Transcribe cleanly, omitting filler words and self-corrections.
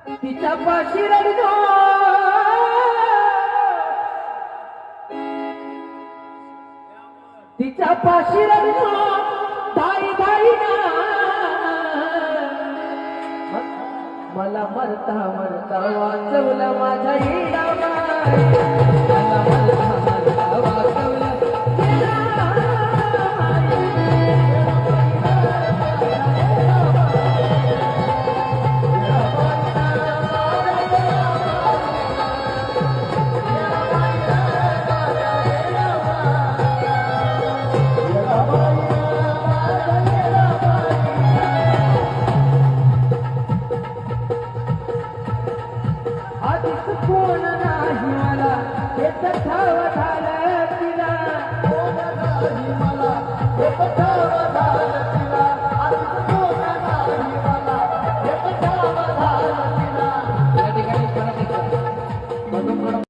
तिच्या पाशी रडलो तिच्या पाशी रडलो धाई धाई ना मला मरता मरता वाचवलं माझ्या येडाबाई मला मरता मरता वाचवलं कोण नाही मला हे ठाव झालं तिला कोण नाही मला हे ठाव झालं